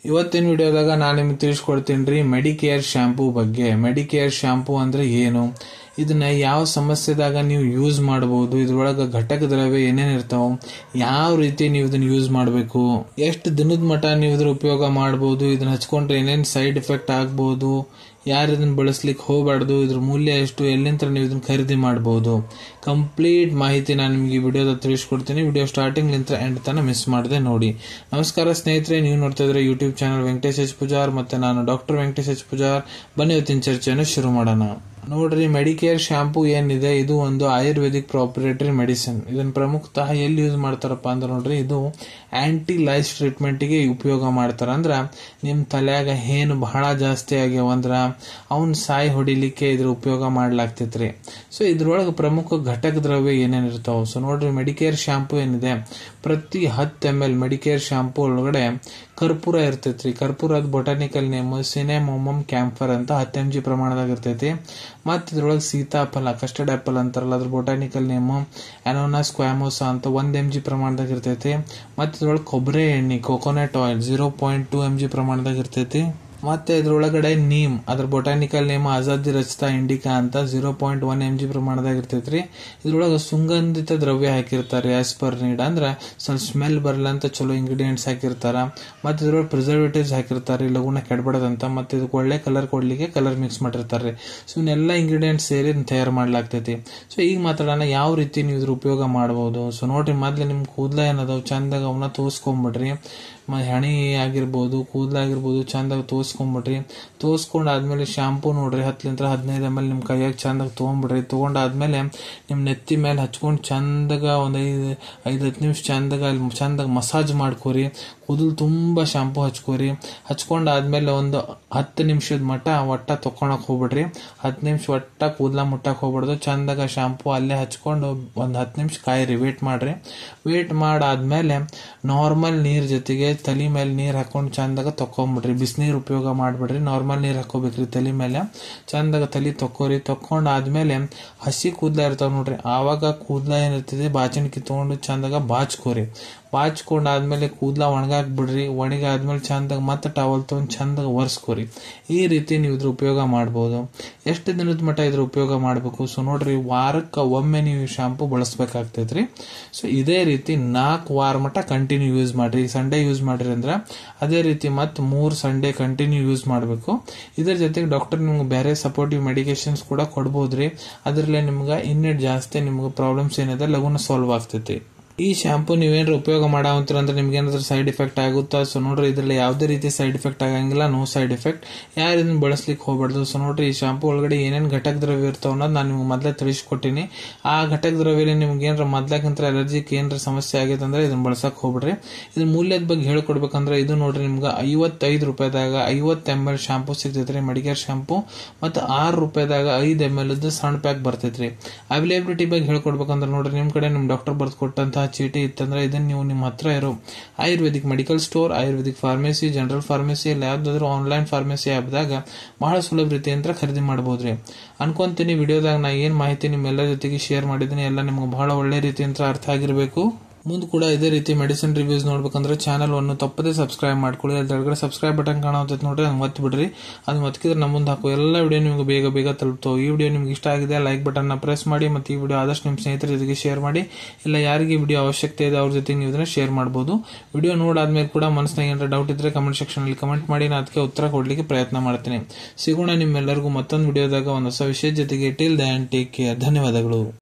ಇವತ್ತಿನ ವಿಡಿಯೋದಾಗ ನಾನು ನಿಮಗೆ ತಿಳಿಸ್ಕೊಡ್ತೀನಿ ಮೆಡಿಕೇರ್ ಶಾಂಪೂ ಬಗ್ಗೆ. ಮೆಡಿಕೇರ್ ಶಾಂಪೂ ಅಂದ್ರೆ ಏನು, ಇದನ್ನ ಯಾವ ಸಮಸ್ಯೆದಾಗ ನೀವು ಯೂಸ್ ಮಾಡಬಹುದು, ಇದ್ರೊಳಗೆ ಘಟಕ ದ್ರವ್ಯ ಏನೇನು ಇರ್ತಾವ, ಯಾವ ರೀತಿ ನೀವು ಇದನ್ನ ಯೂಸ್ ಮಾಡಬೇಕು, ಎಷ್ಟು ದಿನದ ಮಟ್ಟ ನೀವು ಇದ್ರ ಉಪಯೋಗ ಮಾಡಬಹುದು, ಇದನ್ನ ಹಚ್ಕೊಂಡ್ರೆ ಏನೇನು ಸೈಡ್ ಎಫೆಕ್ಟ್ ಆಗಬಹುದು, ಯಾರು ಇದನ್ನ ಬಳಸ್ಲಿಕ್ಕೆ ಹೋಗಬಾರ್ದು, ಇದ್ರ ಮೂಲ್ಯ ಎಷ್ಟು, ಎಲ್ಲಿಂದ ನೀವು ಇದನ್ನ ಖರೀದಿ ಮಾಡಬಹುದು, ಕಂಪ್ಲೀಟ್ ಮಾಹಿತಿ ನಾನು ನಿಮಗೆ ಈ ವಿಡಿಯೋದ ತಿಳಿಸ್ಕೊಡ್ತೀನಿ. ವಿಡಿಯೋ ಸ್ಟಾರ್ಟಿಂಗ್ ಲಿಂದ ಎಂಡ್ ತನಕ ಮಿಸ್ ಮಾಡದೆ ನೋಡಿ. ನಮಸ್ಕಾರ ಸ್ನೇಹಿತರೆ, ನೀವು ನೋಡ್ತಾ ಇದ್ರೆ YouTube channel Venkatesh H Pujar, ಮತ್ತೆ ನಾನು ಡಾಕ್ಟರ್ ವೆಂಕಟೇಶ್ ಎಚ್ ಪೂಜಾರ್. ಬನ್ನಿ ಇವತ್ತಿನ ಚರ್ಚೆಯನ್ನು ಶುರು ಮಾಡೋಣ. ನೋಡ್ರಿ, ಮೆಡಿಕೇರ್ ಶಾಂಪೂ ಏನಿದೆ ಇದು ಒಂದು ಆಯುರ್ವೇದಿಕ್ ಪ್ರಾಪ್ರಿಯೇಟರಿ ಮೆಡಿಸಿನ್. ಇದನ್ನ ಪ್ರಮುಖತಃ ಎಲ್ಲಿ ಯೂಸ್ ಮಾಡ್ತಾರಪ್ಪ ಅಂದ್ರೆ ನೋಡ್ರಿ, ಇದು ಆಂಟಿ ಲೈಸ್ ಟ್ರೀಟ್ಮೆಂಟ್ ಗೆ ಉಪಯೋಗ ಮಾಡ್ತಾರ. ಅಂದ್ರ ನಿಮ್ ತಲೆಯಾಗ ಏನು ಬಹಳ ಜಾಸ್ತಿ ಆಗ್ಯಾವ ಅಂದ್ರ ಅವನ್ ಸಾಯಿ ಹೊಡಿಲಿಕ್ಕೆ ಇದ್ರ ಉಪಯೋಗ ಮಾಡ್ಲಾಗ್ತೈತ್ರಿ. ಸೊ ಇದ್ರೊಳಗೆ ಪ್ರಮುಖ ಘಟಕ ದ್ರವ್ಯ ಏನೇನ್ ಇರ್ತಾವ. ಸೊ ನೋಡ್ರಿ, ಮೆಡಿಕೇರ್ ಶಾಂಪೂ ಏನಿದೆ ಪ್ರತಿ 10 ml ಮೆಡಿಕೇರ್ ಶಾಂಪೂ ಒಳಗಡೆ ಕರ್ಪೂರ ಇರ್ತೈತ್ರಿ. ಕರ್ಪೂರದ ಬೊಟಾನಿಕಲ್ ನೇಮ್ ಸಿನೆಮೋಮಮ್ ಕ್ಯಾಂಫರ್ ಅಂತ 10 mg ಪ್ರಮಾಣದಾಗ ಇರ್ತೈತಿ. ಮತ್ತ ಇದ್ರೊಳಗೆ ಸೀತಾಫಲ, ಕಸ್ಟರ್ಡ್ ಆಪಲ್ ಅಂತಾರಲ್ಲ, ಅದ್ರ ಬೊಟಾನಿಕಲ್ ನೇಮ್ ಅನೋನಾ ಸ್ಕ್ವಾಮೋಸಾ ಅಂತ 1 mg ಪ್ರಮಾಣದಾಗ ಇರ್ತೈತಿ. ಮತ್ತ ಇದ್ರೊಳಗೆ ಕೊಬ್ಬರಿ ಎಣ್ಣೆ, ಕೋಕೋನಟ್ ಆಯಿಲ್ 0.2 mg ಪ್ರಮಾಣದಾಗ ಇರ್ತೈತಿ. ಮತ್ತೆ ಇದ್ರೊಳಗಡೆ ನೀಮ್, ಅದ್ರ ಬೊಟಾನಿಕಲ್ ನೇಮ್ ಆಜಾದಿ ರಚಿತಾ ಇಂಡಿಕಾ ಅಂತ 0.1 mg ಪ್ರಮಾಣದಾಗ ಇರ್ತೈತ್ರಿ. ಇದ್ರೊಳಗೆ ಸುಗಂಧಿತ ದ್ರವ್ಯ ಹಾಕಿರ್ತಾರೆ, ಆಸ್ ಪರ್ ನೀಡ್, ಅಂದ್ರ ಸ್ವಲ್ಪ ಸ್ಮೆಲ್ ಬರಲ್ಲ ಚಲೋ ಇಂಗ್ರೀಡಿಯೆಂಟ್ಸ್ ಹಾಕಿರ್ತಾರ. ಮತ್ತೆ ಇದ್ರೊಳಗೆ ಪ್ರಿಸರ್ವೇಟಿವ್ಸ್ ಹಾಕಿರ್ತಾರೆ, ಲಗುನ ಕೆಡಬಾರ್ದಂತ. ಮತ್ತೆ ಇದಕ್ಕೆ ಒಳ್ಳೆ ಕಲರ್ ಕೊಡ್ಲಿಕ್ಕೆ ಕಲರ್ ಮಿಕ್ಸ್ ಮಾಡಿರ್ತಾರೆ. ಸೊ ಇವನ್ನೆಲ್ಲ ಇಂಗ್ರೀಡಿಯೆಂಟ್ಸ್ ಸೇರಿ ತಯಾರು ಮಾಡ್ಲಾಗ್ತೈತಿ. ಸೊ ಈಗ ಮಾತಾಡೋಣ ಯಾವ ರೀತಿ ನೀವು ಇದ್ರ ಉಪಯೋಗ ಮಾಡಬಹುದು. ಸೊ ನೋಡ್ರಿ, ಮೊದ್ಲು ನಿಮ್ ಕೂದಲ ಏನದಾವ್ ಚಂದಾಗ ಅವನ್ನ ತೋರ್ಸ್ಕೊಂಡ್ಬಿಡ್ರಿ. ಹಣಿ ಆಗಿರ್ಬೋದು, ಕೂದಲಾಗಿರ್ಬೋದು, ಚಂದಾಗ ತೋರ್ಸ್ಕೊಂಡ್ಬಿಡ್ರಿ. ತೋರ್ಸ್ಕೊಂಡಾದ್ಮೇಲೆ ಶಾಂಪೂ ನೋಡ್ರಿ 10-15 ml ನಿಮ್ ಕೈಯಾಗ ಚಂದಾಗ ತಗೊಂಡ್ಬಿಡ್ರಿ. ತಗೊಂಡಾದ್ಮೇಲೆ ನಿಮ್ ನೆತ್ತಿ ಮೇಲೆ ಹಚ್ಕೊಂಡ್ ಚಂದಾಗ ಒಂದ್ 5-10 ನಿಮಿಷ ಚಂದಾಗ ಮಸಾಜ್ ಮಾಡ್ಕೋರಿ. ಕೂದಲು ತುಂಬಾ ಶಾಂಪೂ ಹಚ್ಕೋರಿ. ಹಚ್ಕೊಂಡಾದ್ಮೇಲೆ ಒಂದು 10 ನಿಮಿಷದ ಮಟ್ಟ ಒಟ್ಟ ತಕೊಳಕ್ ಹೋಗ್ಬಿಡ್ರಿ. 10 ನಿಮಿಷ ಒಟ್ಟ ಕೂದಲ ಮುಟ್ಟಕ್ ಹೋಗ್ಬಿಡ್ದು. ಚಂದಾಗ ಶಾಂಪೂ ಅಲ್ಲೇ ಹಚ್ಕೊಂಡು ಒಂದ್ 10 ನಿಮಿಷ ಕಾಯಿರಿ, ವೇಟ್ ಮಾಡ್ರಿ. ವೇಟ್ ಮಾಡಾದ್ಮೇಲೆ ನಾರ್ಮಲ್ ನೀರ್ ಜೊತೆಗೆ ತಲಿ ಮೇಲೆ ನೀರ್ ಹಾಕೊಂಡು ಚಂದಾಗ ತಕೊಂಡ್ಬಿಡ್ರಿ. ಬಿಸಿನೀರ್ ಉಪಯೋಗ ಮಾಡ್ಬಿಡ್ರಿ, ನಾರ್ಮಲ್ ನೀರ್ ಹಾಕೋಬೇಕ್ರಿ ತಲಿ ಮೇಲೆ. ಚಂದಾಗ ತಲಿ ತಕ್ಕೋರಿ. ತಕೊಂಡಾದ್ಮೇಲೆ ಹಸಿ ಕೂದಲ ಇರ್ತಾವ ನೋಡ್ರಿ, ಆವಾಗ ಕೂದಲ ಏನಿರ್ತದೆ ಬಾಚಣಿಕೆ ತಗೊಂಡು ಚಂದಾಗ ಬಾಚ್ಕೋರಿ. ಬಾಚ್ಕೊಂಡಾದ್ಮೇಲೆ ಕೂದಲ ಒಣಗಾಕ್ ಬಿಡ್ರಿ. ಒಣಗಾದ್ಮೇಲೆ ಚಂದಾಗ ಮತ್ತೆ ಟವಲ್ ತಗೊಂಡ್ ಚಂದಾಗ ಒರೆಸ್ಕೋರಿ. ಈ ರೀತಿ ನೀವು ಇದ್ರ ಉಪಯೋಗ ಮಾಡಬಹುದು. ಎಷ್ಟು ದಿನದ ಮಟ್ಟ ಇದ್ರ ಉಪಯೋಗ ಮಾಡಬೇಕು. ಸೊ ನೋಡ್ರಿ, ವಾರಕ್ಕೆ ಒಮ್ಮೆ ನೀವು ಶಾಂಪೂ ಬಳಸಬೇಕಾಗ್ತೈತ್ರಿ. ಸೊ ಇದೇ ರೀತಿ 4 ವಾರ ಮಟ್ಟ ಕಂಟಿನ್ಯೂ ಯೂಸ್ ಮಾಡ್ರಿ. ಸಂಡೇ ಯೂಸ್ ಮಾಡ್ರಿ ಅಂದ್ರ ಅದೇ ರೀತಿ ಮತ್ತೆ 3 ಸಂಡೇ ಕಂಟಿನ್ಯೂ ಯೂಸ್ ಮಾಡಬೇಕು. ಇದ್ರ ಜೊತೆಗೆ ಡಾಕ್ಟರ್ ನಿಮ್ಗೆ ಬೇರೆ ಸಪೋರ್ಟಿವ್ ಮೆಡಿಕೇಶನ್ಸ್ ಕೂಡ ಕೊಡ್ಬೋದ್ರಿ. ಅದ್ರಲ್ಲೇ ನಿಮ್ಗೆ ಇನ್ನಿಟ್ ಜಾಸ್ತಿ ನಿಮ್ಗೆ ಪ್ರಾಬ್ಲಮ್ಸ್ ಏನಿದೆ ಲಗುನ ಸಾಲ್ವ್ ಆಗ್ತೈತಿ. ಈ ಶಾಂಪೂ ನೀವೇನಾರ ಉಪಯೋಗ ಮಾಡಾವಂತೀರ ಅಂದ್ರೆ ನಿಮ್ಗೆ ಏನಾದ್ರೂ ಸೈಡ್ ಎಫೆಕ್ಟ್ ಆಗುತ್ತಾ. ಸೊ ನೋಡ್ರಿ, ಇದ್ರಲ್ಲಿ ಯಾವುದೇ ರೀತಿ ಸೈಡ್ ಎಫೆಕ್ಟ್ ಆಗಂಗಿಲ್ಲ, ನೋ ಸೈಡ್ ಎಫೆಕ್ಟ್. ಯಾರು ಇದನ್ನ ಬಳಸ್ಲಿಕ್ಕೆ ಹೋಗ್ಬಾರ್ದು. ಸೊ ನೋಡ್ರಿ, ಈ ಶಾಂಪೂ ಒಳಗಡೆ ಏನೇನ್ ಘಟಕ ದ್ರವ್ಯ ಇರ್ತಾವ ಅನ್ನೋದು ನಾನು ನಿಮ್ಗೆ ಮೊದಲೇ ತಿಳಿಸ್ಕೊಟ್ಟಿನಿ. ಆ ಘಟಕ ದ್ರವ್ಯ ನಿಮ್ಗೆ ಏನಾರ ಮೊದ್ಲಕ್ಕಿಂತ ಅಲರ್ಜಿಕ್ ಏನಾರ ಸಮಸ್ಯೆ ಆಗೈತೆ ಅಂದ್ರೆ ಇದನ್ನ ಬಳಸಕ್ ಹೋಗ್ಬಿಡ್ರಿ. ಇದ್ರ ಮೂಲ್ಯದ ಬಗ್ಗೆ ಹೇಳ್ಕೊಡ್ಬೇಕಂದ್ರೆ ಇದು ನೋಡ್ರಿ, ನಿಮ್ಗೆ 55 ರೂಪಾಯಿದಾಗ 50 ml ಶಾಂಪೂ ಸಿಗ್ತೈತ್ರಿ, ಮೆಡಿಕೇರ್ ಶಾಂಪೂ. ಮತ್ತೆ 6 ರೂಪಾಯಿದಾಗ 5 ml ಸಣ್ಣ ಪ್ಯಾಕ್ ಬರ್ತೈತ್ರಿ. ಅವೈಲೇಬಿಲಿಟಿ ಬಗ್ಗೆ ಹೇಳ್ಕೊಡ್ಬೇಕಂದ್ರೆ ನೋಡ್ರಿ, ನಿಮ್ ಕಡೆ ನಿಮ್ ಡಾಕ್ಟರ್ ಬರ್ದು ಕೊಟ್ಟಂತಹ ಚೀಟಿ ಇತ್ತಂದ್ರೆ ಇದನ್ನ ನೀವು ನಿಮ್ಮ ಹತ್ರ ಇರೋ Ayurvedic medical store, Ayurvedic pharmacy, general pharmacy, ಇಲ್ಲ ಯಾವ್ದಾದ್ರು ಆನ್ಲೈನ್ ಫಾರ್ಮಸಿ ಆಪ್ದಾಗ ಬಹಳ ಸುಲಭ ರೀತಿಯಿಂದ ಖರೀದಿ ಮಾಡಬಹುದ್ರಿ. ಅನ್ಕೊಂತೀನಿ ವಿಡಿಯೋದಾಗ ನಾ ಏನ್ ಮಾಹಿತಿ ನಿಮ್ಮೆಲ್ಲರ ಜೊತೆಗೆ ಶೇರ್ ಮಾಡಿದೀನಿ ಎಲ್ಲ ನಿಮ್ಗೆ ಬಹಳ ಒಳ್ಳೆ ರೀತಿಯಿಂದ ಅರ್ಥ ಆಗಿರ್ಬೇಕು. ಮುಂದೆ ಕೂಡ ಇದೇ ರೀತಿ ಮೆಡಿಸಿನ್ ರಿವ್ಯೂಸ್ ನೋಡ್ಬೇಕಂದ್ರೆ ಚಾನಲ್ ಅನ್ನು ತಪ್ಪದೇ ಸಬ್ಸ್ಕ್ರೈಬ್ ಮಾಡ್ಕೊಳ್ಳಿ. ಅದ್ರೊಳಗಡೆ ಸಬ್ಸ್ಕ್ರೈಬ್ ಬಟನ್ ಕಾಣುತ್ತೆ ನೋಡ್ರಿ, ಅದನ್ನ ಒತ್ತಿ ಬಿಡ್ರಿ. ಅದನ್ನ ಒತ್ತಿದ್ರೆ ನಮ್ಮ ಮುಂದೆ ಹಾಕೋ ಎಲ್ಲ ವಿಡಿಯೋ ನಿಮ್ಗೆ ಬೇಗ ತಲುಪ್ತಾವೆ. ಈ ವಿಡಿಯೋ ನಿಮ್ಗೆ ಇಷ್ಟ ಆಗಿದೆ, ಲೈಕ್ ಬಟನ್ ನ ಪ್ರೆಸ್ ಮಾಡಿ. ಮತ್ತೆ ಈ ವಿಡಿಯೋ ಆದಷ್ಟು ನಿಮ್ಮ ಸ್ನೇಹಿತರ ಜೊತೆಗೆ ಶೇರ್ ಮಾಡಿ. ಇಲ್ಲ ಯಾರಿಗೆ ವಿಡಿಯೋ ಅವಶ್ಯಕತೆ ಇದೆ ಅವ್ರ ಜೊತೆ ನೀವು ಇದನ್ನ ಶೇರ್ ಮಾಡಬಹುದು. ವಿಡಿಯೋ ನೋಡಾದ್ಮೇಲೆ ಕೂಡ ಮನಸ್ಸಿನಾಗ ಏನಾರ ಡೌಟ್ ಇದ್ರೆ ಕಮೆಂಟ್ ಸೆಕ್ಷನ್ ಅಲ್ಲಿ ಕಮೆಂಟ್ ಮಾಡಿ, ನಾನು ಅದಕ್ಕೆ ಉತ್ತರ ಕೊಡ್ಲಿಕ್ಕೆ ಪ್ರಯತ್ನ ಮಾಡ್ತೀನಿ. ಸಿಗೋಣ ನಿಮ್ಮೆಲ್ಲರಿಗೂ ಮತ್ತೊಂದು ವಿಡಿಯೋದಾಗ ಒಂದು ಹೊಸ ವಿಷಯದ ಜೊತೆಗೆ. Till then take care. ಧನ್ಯವಾದಗಳು.